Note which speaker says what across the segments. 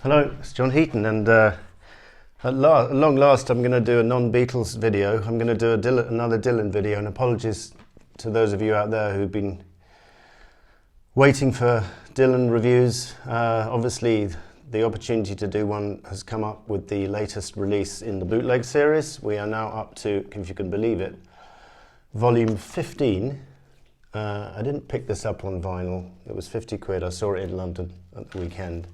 Speaker 1: Hello, it's John Heaton, and at long last I'm going to do a non-Beatles video. I'm going to do another Dylan video, and apologies to those of you out there who've been waiting for Dylan reviews. Obviously the opportunity to do one has come up with the latest release in the Bootleg series. We are now up to, if you can believe it, volume 15. I didn't pick this up on vinyl. It was 50 quid. I saw it in London at the weekend.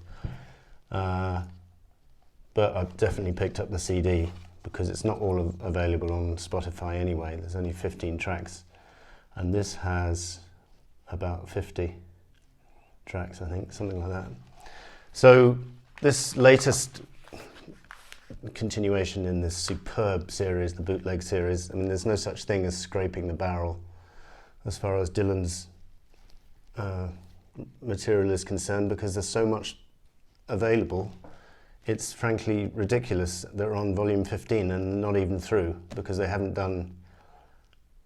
Speaker 1: But I've definitely picked up the CD because it's not all available on Spotify anyway. There's only 15 tracks, and this has about 50 tracks, I think, something like that. So this latest continuation in this superb series, the Bootleg series, I mean, there's no such thing as scraping the barrel as far as Dylan's material is concerned, because there's so much available. It's frankly ridiculous they're on volume 15 and not even through, because they haven't done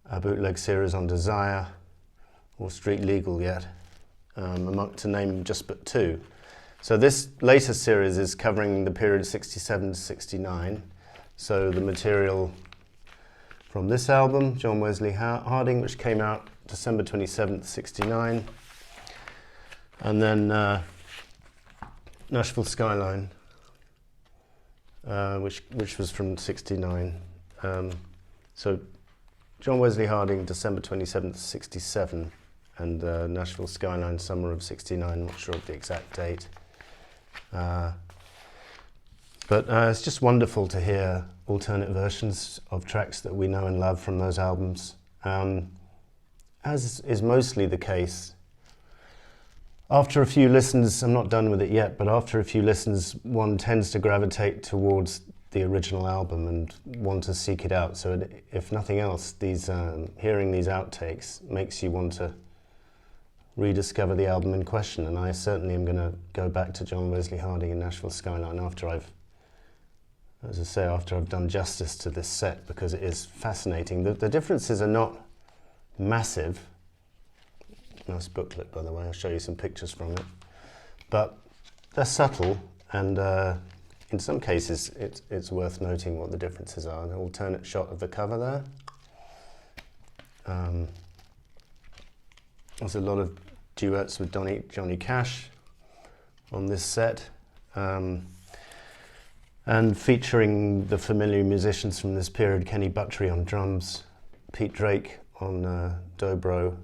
Speaker 1: a Bootleg series on Desire or Street Legal yet, to name just but two. So this latest series is covering the period 67 to 69. So the material from this album, John Wesley Harding, which came out December 27th, 69, and then Nashville Skyline, which was from 69. So John Wesley Harding, December 27th, 67, and Nashville Skyline, summer of 69, not sure of the exact date. But it's just wonderful to hear alternate versions of tracks that we know and love from those albums. As is mostly the case, after a few listens, I'm not done with it yet, but after a few listens, one tends to gravitate towards the original album and want to seek it out. So if nothing else, hearing these outtakes makes you want to rediscover the album in question. And I certainly am going to go back to John Wesley Harding and Nashville Skyline after I've done justice to this set, because it is fascinating. The differences are not massive. Nice booklet, by the way. I'll show you some pictures from it. But they're subtle, and in some cases it's worth noting what the differences are. An alternate shot of the cover there. There's a lot of duets with Johnny Cash on this set, and featuring the familiar musicians from this period: Kenny Buttrey on drums, Pete Drake on dobro,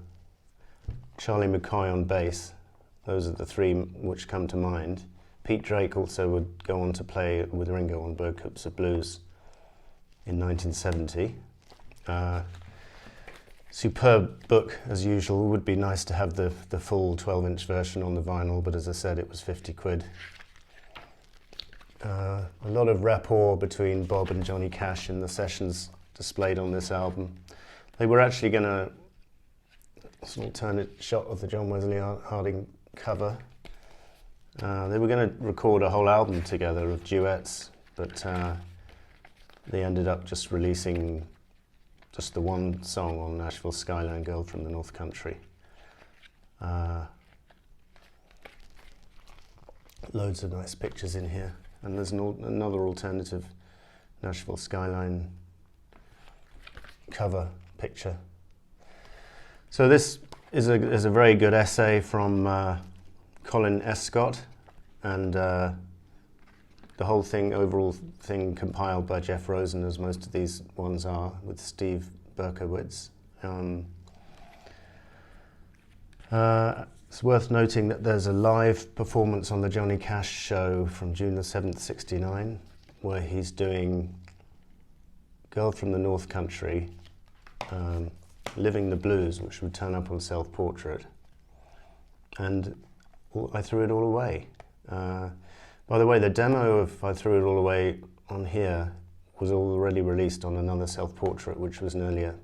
Speaker 1: Charlie McCoy on bass. Those are the three which come to mind. Pete Drake also would go on to play with Ringo on Bo Coops of Blues in 1970. Superb book, as usual. Would be nice to have the full 12-inch version on the vinyl, but as I said, it was 50 quid. A lot of rapport between Bob and Johnny Cash in the sessions displayed on this album. They were actually going to, it's an alternate shot of the John Wesley Harding cover. They were going to record a whole album together of duets, but they ended up just releasing just the one song on Nashville Skyline, Girl from the North Country. Loads of nice pictures in here, and there's another alternative Nashville Skyline cover picture. So this is a very good essay from Colin S. Scott, and the whole overall thing compiled by Jeff Rosen, as most of these ones are, with Steve Berkowitz. It's worth noting that there's a live performance on the Johnny Cash show from June the 7th, 69, where he's doing Girl from the North Country, Living the Blues, which would turn up on Self-Portrait, and I Threw It All Away. By the way, the demo of I Threw It All Away on here was already released on another Self-Portrait, which was an earlier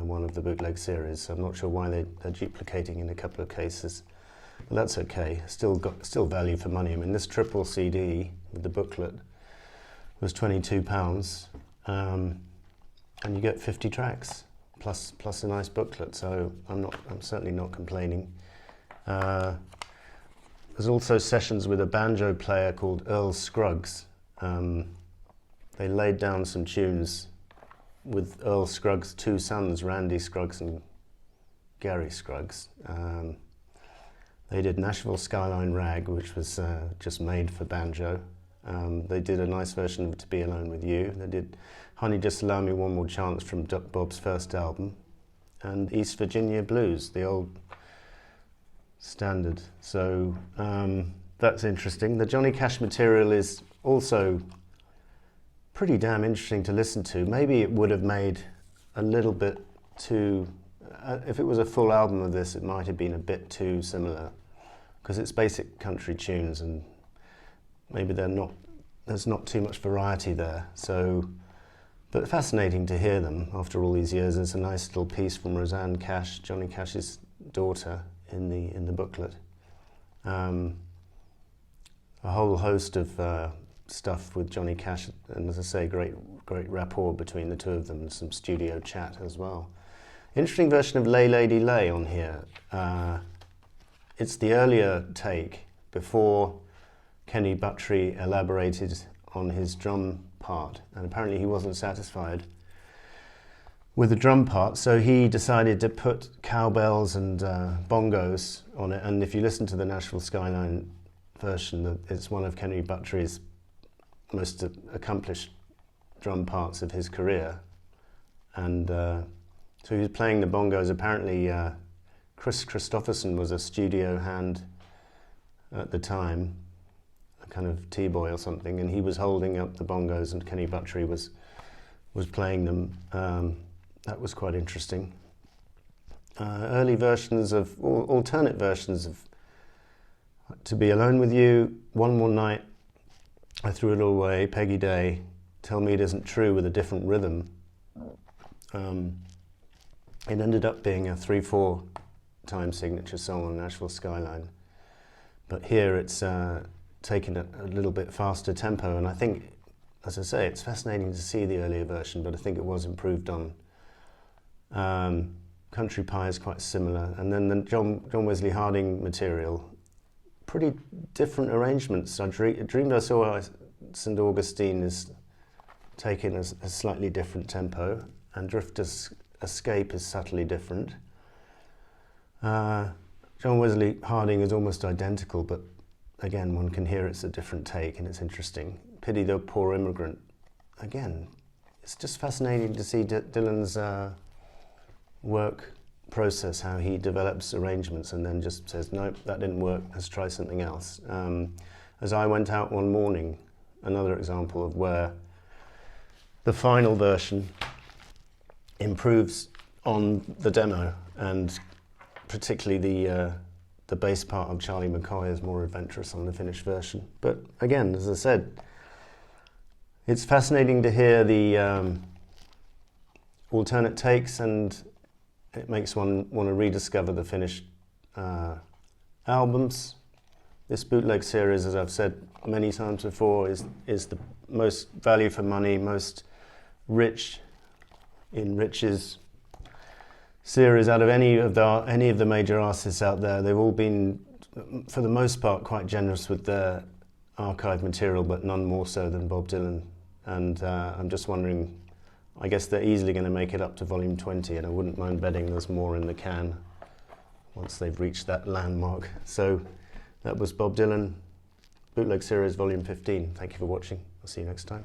Speaker 1: one of the Bootleg series, so I'm not sure why they're duplicating in a couple of cases, but that's okay. Still value for money. I mean, this triple CD with the booklet was £22, and you get 50 tracks plus a nice booklet. So I'm certainly not complaining. There's also sessions with a banjo player called Earl Scruggs. They laid down some tunes with Earl Scruggs' two sons, Randy Scruggs and Gary Scruggs. They did Nashville Skyline Rag, which was just made for banjo. They did a nice version of To Be Alone With You. They did Honey, Just Allow Me One More Chance from Duck Bob's first album, and East Virginia Blues, the old standard. So that's interesting. The Johnny Cash material is also pretty damn interesting to listen to. Maybe it would have made a little bit too, if it was a full album of this, it might have been a bit too similar, because it's basic country tunes and maybe there's not too much variety there. So, but fascinating to hear them after all these years. There's a nice little piece from Rosanne Cash, Johnny Cash's daughter, in the booklet. A whole host of stuff with Johnny Cash, and as I say, great rapport between the two of them, and some studio chat as well. Interesting version of Lay Lady Lay on here. It's the earlier take, before Kenny Buttrey elaborated on his drum part, and apparently he wasn't satisfied with the drum part, so he decided to put cowbells and bongos on it. And if you listen to the Nashville Skyline version, it's one of Kenny Buttrey's most accomplished drum parts of his career. And so he was playing the bongos. Apparently Chris Christopherson was a studio hand at the time, a kind of T-boy or something, and he was holding up the bongos and Kenny Buttrey was playing them. That was quite interesting. Early versions of, alternate versions of To Be Alone With You, One More Night, I Threw It All Away, Peggy Day, Tell Me It Isn't True with a different rhythm. It ended up being a 3/4 time signature song on Nashville Skyline. But here it's taken a little bit faster tempo, and I think, as I say, it's fascinating to see the earlier version, but I think it was improved on. Country Pie is quite similar, and then the John Wesley Harding material, pretty different arrangements. Dreamed I Saw St. Augustine is taken as a slightly different tempo, and Drifter's Escape is subtly different. John Wesley Harding is almost identical, but again, one can hear it's a different take, and it's interesting. Pity the Poor Immigrant. Again, it's just fascinating to see Dylan's work process, how he develops arrangements and then just says, nope, that didn't work, let's try something else. As I Went Out One Morning, another example of where the final version improves on the demo, and particularly the bass part of Charlie McCoy is more adventurous on the finished version. But again, as I said, it's fascinating to hear the alternate takes, and it makes one want to rediscover the finished albums. This bootleg series, as I've said many times before, is the most value for money, most rich in riches series out of any of the major artists out there. They've all been, for the most part, quite generous with their archive material, but none more so than Bob Dylan. And I'm just wondering, I guess they're easily going to make it up to volume 20, and I wouldn't mind betting there's more in the can once they've reached that landmark. So that was Bob Dylan, Bootleg Series Volume 15. Thank you for watching. I'll see you next time.